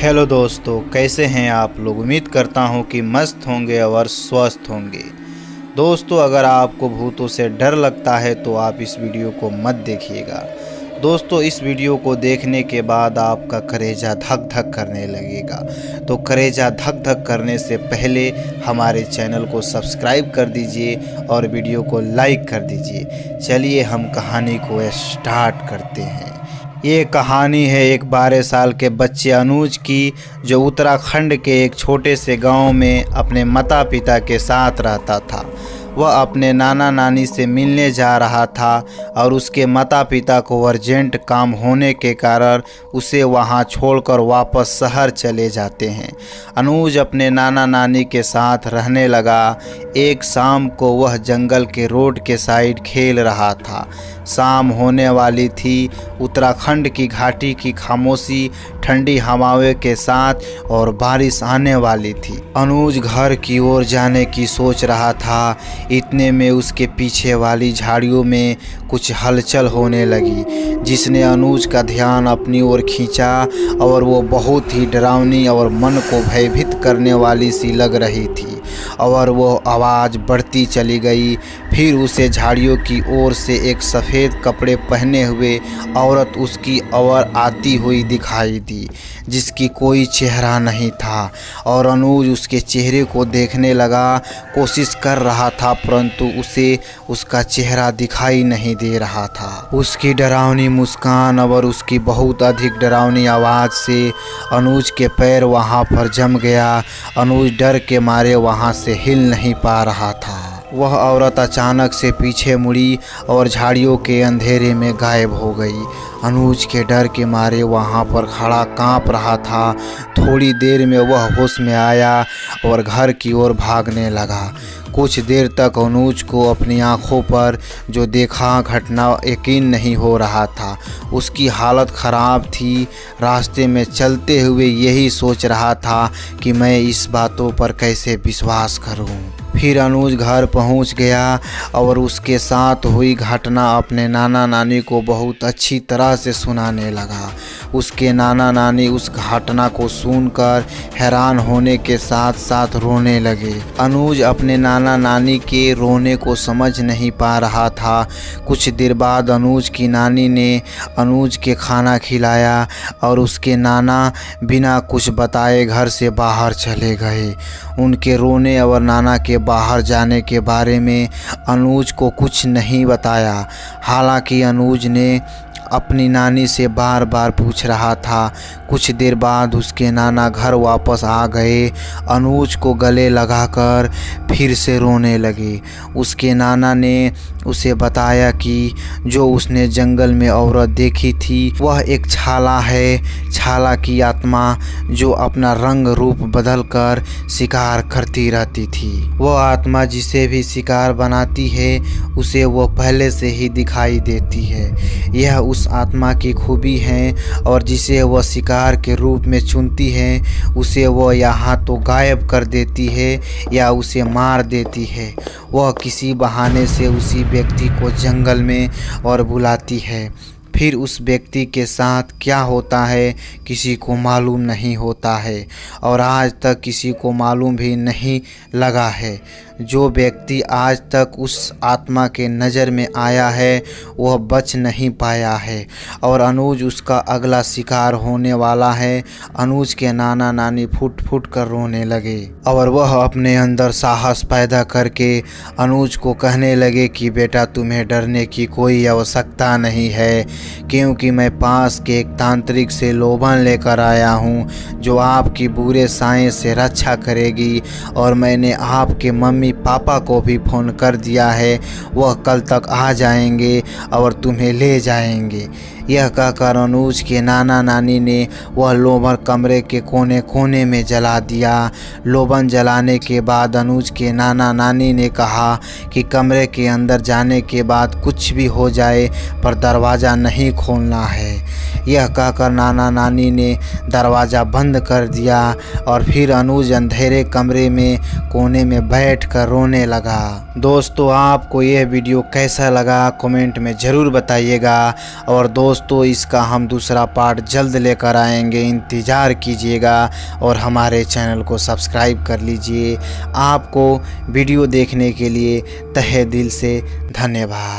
Hello दोस्तों, कैसे हैं आप लोग। उम्मीद करता हूं कि मस्त होंगे और स्वस्थ होंगे। दोस्तों, अगर आपको भूतों से डर लगता है तो आप इस वीडियो को मत देखिएगा। दोस्तों, इस वीडियो को देखने के बाद आपका कलेजा धक धक करने लगेगा। तो कलेजा धक धक करने से पहले हमारे चैनल को सब्सक्राइब कर दीजिए और वीडियो को लाइक कर दीजिए। चलिए हम कहानी को स्टार्ट करते हैं। ये कहानी है एक 12 साल के बच्चे अनुज की, जो उत्तराखंड के एक छोटे से गांव में अपने माता पिता के साथ रहता था। वह अपने नाना नानी से मिलने जा रहा था और उसके माता पिता को अर्जेंट काम होने के कारण उसे वहां छोड़कर वापस शहर चले जाते हैं। अनुज अपने नाना नानी के साथ रहने लगा। एक शाम को वह जंगल के रोड के साइड खेल रहा था। शाम होने वाली थी। उत्तराखंड की घाटी की खामोशी ठंडी हवाओं के साथ और बारिश आने वाली थी। अनुज घर की ओर जाने की सोच रहा था। इतने में उसके पीछे वाली झाड़ियों में कुछ हलचल होने लगी, जिसने अनुज का ध्यान अपनी ओर खींचा और वो बहुत ही डरावनी और मन को भयभीत करने वाली सी लग रही थी। और वो आवाज़ बढ़ती चली गई। फिर उसे झाड़ियों की ओर से एक सफ़ेद कपड़े पहने हुए औरत उसकी ओर आती हुई दिखाई दी, जिसकी कोई चेहरा नहीं था। और अनुज उसके चेहरे को देखने लगा, कोशिश कर रहा था, परंतु उसे उसका चेहरा दिखाई नहीं दे रहा था। उसकी डरावनी मुस्कान और उसकी बहुत अधिक डरावनी आवाज़ से अनुज के पैर वहाँ पर जम गया। अनुज डर के मारे वहाँ से हिल नहीं पा रहा था। वह औरत अचानक से पीछे मुड़ी और झाड़ियों के अंधेरे में गायब हो गई। अनुज के डर के मारे वहाँ पर खड़ा कांप रहा था। थोड़ी देर में वह होश में आया और घर की ओर भागने लगा। कुछ देर तक अनुज को अपनी आंखों पर जो देखा घटना यकीन नहीं हो रहा था। उसकी हालत ख़राब थी। रास्ते में चलते हुए यही सोच रहा था कि मैं इस बातों पर कैसे विश्वास करूं। फिर अनुज घर पहुंच गया और उसके साथ हुई घटना अपने नाना नानी को बहुत अच्छी तरह से सुनाने लगा। उसके नाना नानी उस घटना को सुनकर हैरान होने के साथ साथ रोने लगे। अनुज अपने नाना नानी के रोने को समझ नहीं पा रहा था। कुछ देर बाद अनुज की नानी ने अनुज के खाना खिलाया और उसके नाना बिना कुछ बताए घर से बाहर चले गए। उनके रोने और नाना के बाहर जाने के बारे में अनुज को कुछ नहीं बताया। हालांकि अनुज ने अपनी नानी से बार बार पूछ रहा था। कुछ देर बाद उसके नाना घर वापस आ गए। अनुज को गले लगाकर फिर से रोने लगे। उसके नाना ने उसे बताया कि जो उसने जंगल में औरत देखी थी वह एक छाला है, छाला की आत्मा जो अपना रंग रूप बदलकर शिकार करती रहती थी। वह आत्मा जिसे भी शिकार बनाती है उसे वह पहले से ही दिखाई देती है। यह उस आत्मा की खूबी है और जिसे वह शिकार के रूप में चुनती है उसे वह यहाँ तो गायब कर देती है या उसे मार देती है। वह किसी बहाने से उसी व्यक्ति को जंगल में और बुलाती है। फिर उस व्यक्ति के साथ क्या होता है किसी को मालूम नहीं होता है और आज तक किसी को मालूम भी नहीं लगा है। जो व्यक्ति आज तक उस आत्मा के नज़र में आया है वह बच नहीं पाया है और अनुज उसका अगला शिकार होने वाला है। अनुज के नाना नानी फुट फुट कर रोने लगे और वह अपने अंदर साहस पैदा करके अनुज को कहने लगे कि बेटा, तुम्हें डरने की कोई आवश्यकता नहीं है, क्योंकि मैं पास के एक तांत्रिक से लोभन लेकर आया हूँ जो आपकी बुरे साए से रक्षा करेगी। और मैंने आपके मम्मी पापा को भी फ़ोन कर दिया है, वह कल तक आ जाएंगे और तुम्हें ले जाएंगे। यह कहकर अनुज के नाना नानी ने वह लोभन कमरे के कोने कोने में जला दिया। लोभन जलाने के बाद अनुज के नाना नानी ने कहा कि कमरे के अंदर जाने के बाद कुछ भी हो जाए पर दरवाज़ा नहीं खोलना है। यह कहकर नाना नानी ने दरवाज़ा बंद कर दिया और फिर अनुज अंधेरे कमरे में कोने में बैठ कर रोने लगा। दोस्तों, आपको यह वीडियो कैसा लगा कमेंट में ज़रूर बताइएगा और दोस्तों दोस्तों इसका हम दूसरा पार्ट जल्द लेकर आएंगे, इंतज़ार कीजिएगा और हमारे चैनल को सब्सक्राइब कर लीजिए। आपको वीडियो देखने के लिए तहे दिल से धन्यवाद।